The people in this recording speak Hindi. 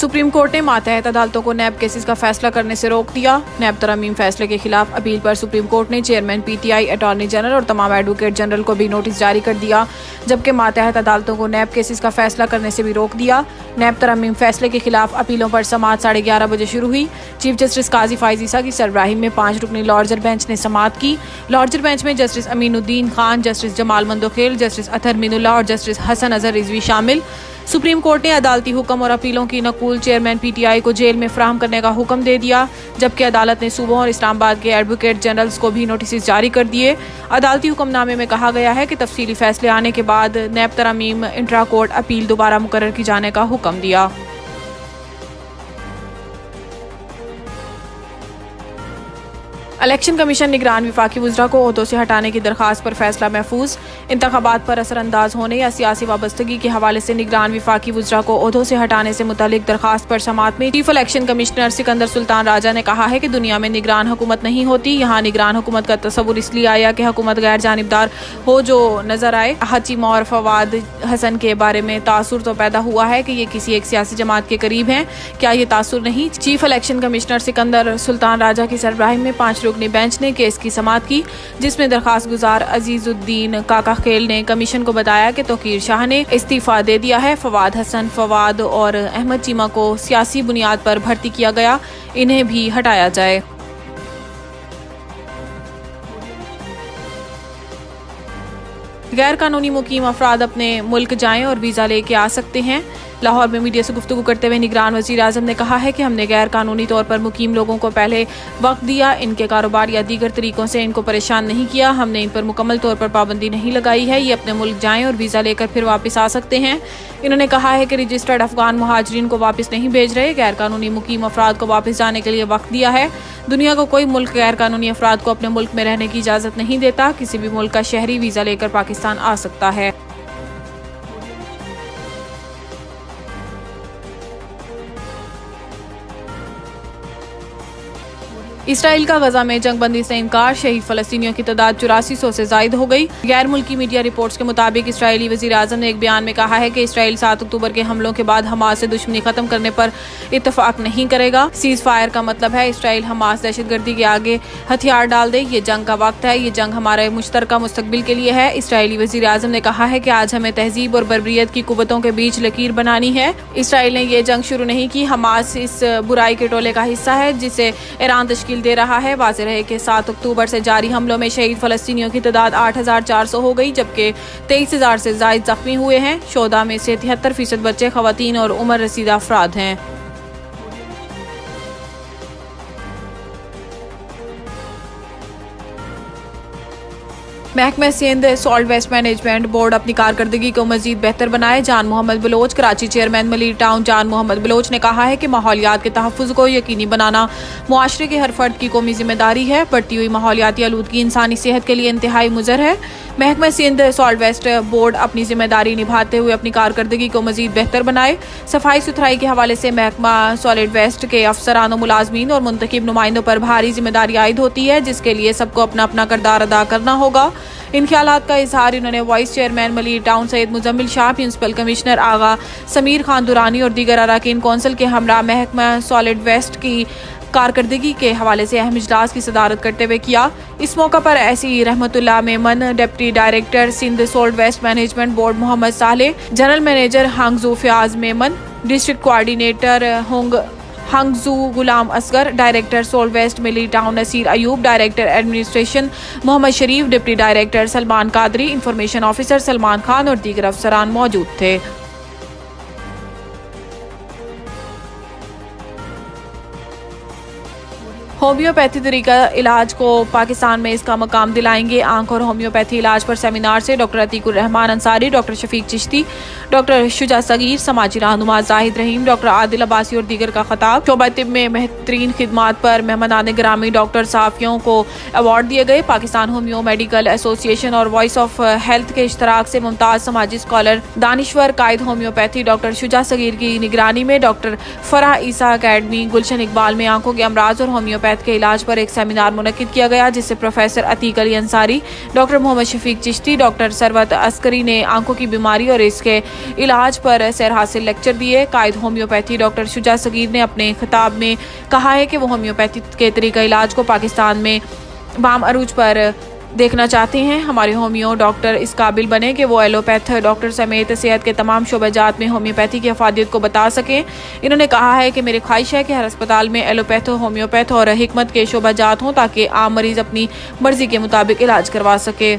सुप्रीम कोर्ट ने मातहत अदालतों को नैब केसेस का फैसला करने से रोक दिया। नैब तरमीम फैसले के खिलाफ अपील पर सुप्रीम कोर्ट ने चेयरमैन PTI, अटॉर्नी जनरल और तमाम एडवोकेट जनरल को भी नोटिस जारी कर दिया, जबकि मातहत अदालतों को नैब केसेस का फैसला करने से भी रोक दिया। नैब तरमीम फैसले के खिलाफ अपीलों पर समाअत 11:30 बजे शुरू हुई। चीफ जस्टिस काजी फाइज ईसा की सरबराही में 5 रुकनी लॉर्जर बेंच ने समाअत की। लॉर्जर बेंच में justice Aminuddin Khan, justice Jamal Mandokhail, justice Athar Minallah और जस्टिस हसन अजहर रिजवी शामिल। सुप्रीम कोर्ट ने अदालती हुक्म और अपीलों की नकूल चेयरमैन PTI को जेल में फराहम करने का हुक्म दे दिया, जबकि अदालत ने सूबों और इस्लामाबाद के एडवोकेट जनरल्स को भी नोटिस जारी कर दिए। अदालती हुक्मनामे में कहा गया है कि तफसीली फैसले आने के बाद नैब तरमीम इंट्रा कोर्ट अपील दोबारा मुकर्रर की जाने का हुक्म दिया। इलेक्शन कमीशन निगरान विफाकी वज़रा को ओहदों से हटाने की दरखास्त पर फैसला महफूज। इंतखाबात पर असरअंदाज होने या सियासी वाबस्तगी के हवाले से निगरान विफाकी वज़रा को ओहदों से हटाने से मुतालिक दरखास्त पर समाअत में chief election commissioner Sikandar Sultan Raja ने कहा है कि दुनिया में निगरान हुकूमत नहीं होती। यहाँ निगरान हुकूमत का तस्वुर इसलिए आया कि हुकूमत गैर जानिबदार हो जो नजर आए। हचीमा और फवाद हसन के बारे में तासुर तो पैदा हुआ है कि ये किसी एक सियासी जमात के करीब हैं, क्या ये तासुर नहीं? Chief election commissioner Sikandar Sultan Raja की सरबराही में 5 रुकनी बेंच ने केस की समाअत की, जिसमें दरखास्त गुजार अजीजुद्दीन काका खेल ने कमीशन को बताया कि तौकीर शाह ने इस्तीफा दे दिया है। फवाद हसन, फवाद और अहमद चीमा को सियासी बुनियाद पर भर्ती किया गया, इन्हें भी हटाया जाए। गैर कानूनी मुकीम अफराद अपने मुल्क जाएं और वीज़ा लेके आ सकते हैं। लाहौर में मीडिया से गुफ्तगू करते हुए निगरान वज़ीर आज़म ने कहा है कि हमने गैर कानूनी तौर पर मुकीम लोगों को पहले वक्त दिया, इनके कारोबार या दीगर तरीकों से इनको परेशान नहीं किया। हमने इन पर मुकम्मल तौर पर पाबंदी नहीं लगाई है। ये अपने मुल्क जाएं और वीज़ा लेकर फिर वापस आ सकते हैं। इन्होंने कहा है कि रजिस्टर्ड अफगान मुहाजिरीन को वापस नहीं भेज रहे, गैर कानूनी मुकीम अफराद को वापस जाने के लिए वक्त दिया है। दुनिया को कोई मुल्क गैर कानूनी अफराद को अपने मुल्क में रहने की इजाज़त नहीं देता। किसी भी मुल्क का शहरी वीज़ा लेकर पाकिस्तान आ सकता है। इसराइल का गजा में जंगबंदी से इनकार, शहीद फलस्तीनियों की तादाद 8400 से जायद हो गई। गैर मुल्की मीडिया रिपोर्ट्स के मुताबिक इसराइली वज़ीर आज़म ने एक बयान में कहा है कि इसराइल 7 अक्टूबर के हमलों के बाद हमास से दुश्मनी खत्म करने पर इत्तफाक नहीं करेगा। सीज फायर का मतलब है इसराइल हमास दहशतगर्दी के आगे हथियार डाल दे। ये जंग का वक्त है, ये जंग हमारे मुश्तरका मुस्तकबिल के लिए है। इसराइली वज़ीर आज़म ने कहा है कि आज हमें तहजीब और बर्बरियत की कुव्वतों के बीच लकीर बनानी है। इसराइल ने ये जंग शुरू नहीं की, हमास इस बुराई के टोले का हिस्सा है जिसे ईरान तश्कील दे रहा है। वाज़ेह है कि 7 अक्टूबर से जारी हमलों में शहीद फलस्तीनियों की तादाद 8400 हो गई, जबकि 23,000 से जायद जख्मी हुए हैं। शोधा में से 73% बच्चे, खवातीन और उम्र रसीदा अफराद हैं। महकमा Sindh salt waste management board अपनी कारकर्दगी को मजीद बेहतर बनाए। Jan Mohammad Baloch, Karachi chairman Malir town Jan Mohammad Bloch ने कहा है कि माहौलियात के तहफ़्फ़ुज़ को यकीनी बनाना मुआशरे के हर फर्द की कौमी जिम्मेदारी है। बढ़ती हुई माहौलियाती आलूदगी इंसानी सेहत के लिए इंतहाई मुज़र है। महकमा सिंध सॉल्ट वेस्ट बोर्ड अपनी जिम्मेदारी निभाते हुए अपनी कारकर्दगी को मजीद बेहतर बनाए। सफाई सुथराई के हवाले से महकमा सॉलिड वेस्ट के अफसरान, मुलाजमीन और मुंतखब नुमाइंदों पर भारी जिम्मेदारी आयद होती है, जिसके लिए सबको अपना अपना किरदार अदा करना होगा। इन ख्यालात का इजहार इन्होंने vice chairman Malir town Syed Muzammil Shah, principal commissioner Agha Sameer Khan Durrani और दीगर अराकीन कौंसिल के हमरा महकमा सॉलिड वेस्ट की कारकर्दगी के हवाले से अहम इजलास की सदारत करते हुए किया। इस मौका पर ऐसी Rahmatullah Memon, deputy director Sindh salt waste management board Muhammad Saleh, general manager हांगजू फयाज मेमन, डिस्ट्रिक्ट कोऑर्डिनेटर हंगजू Ghulam Asghar, director solid waste Malir town Naseer Ayub, director administration Muhammad Sharif, deputy director Salman Qadri, information officer Salman Khan और दीगर अफसरान मौजूद थे। होम्योपैथी तरीका इलाज को पाकिस्तान में इसका मकाम दिलाएंगे। आंख और होम्योपैथी इलाज पर सेमिनार से doctor Atiqur Rehman Ansari, doctor Shafiq Chishti, doctor Shuja Sagheer, समाजी रहनुमा जाहिद रहीम, डॉक्टर आदिल अब्बासी और दीगर का खिताब। शोबा तिब में बेहतरीन खिदमात पर मेहमानान गिरामी डॉक्टर साफियों को अवार्ड दिए गए। पाकिस्तान होम्यो मेडिकल एसोसिएशन और वॉइस ऑफ हेल्थ के इश्तराक से मुमताज समाजी स्कॉलर दानिश्वर कायद होम्योपैथी डॉक्टर शुजा सगीर की निगरानी में डॉक्टर फराह ईसा अकेडमी गुलशन इकबाल में आंखों के अमराज और होम्योपैथी होम्योपैथ के इलाज पर एक सेमिनार मुनक्किद किया गया, जिससे professor Atiq Ali Ansari, doctor Mohammad Shafiq Chishti, doctor Sarwat Askari ने आंखों की बीमारी और इसके इलाज पर सैर हासिल लेक्चर दिए। कायद होम्योपैथी डॉक्टर शुजा सगीर ने अपने खिताब में कहा है कि वो होम्योपैथी के तरीका इलाज को पाकिस्तान में बाम अरूज पर देखना चाहते हैं। हमारे होम्यो डॉक्टर इस काबिल बने कि वो एलोपैथ डॉक्टर समेत सेहत के तमाम शोबाजात में होम्योपैथी की अफादियत को बता सकें। इन्होंने कहा है कि मेरी ख्वाहिश है कि हर अस्पताल में एलोपैथ, होम्योपैथ और हिकमत के शोबाजात हों ताकि आम मरीज अपनी मर्जी के मुताबिक इलाज करवा सके।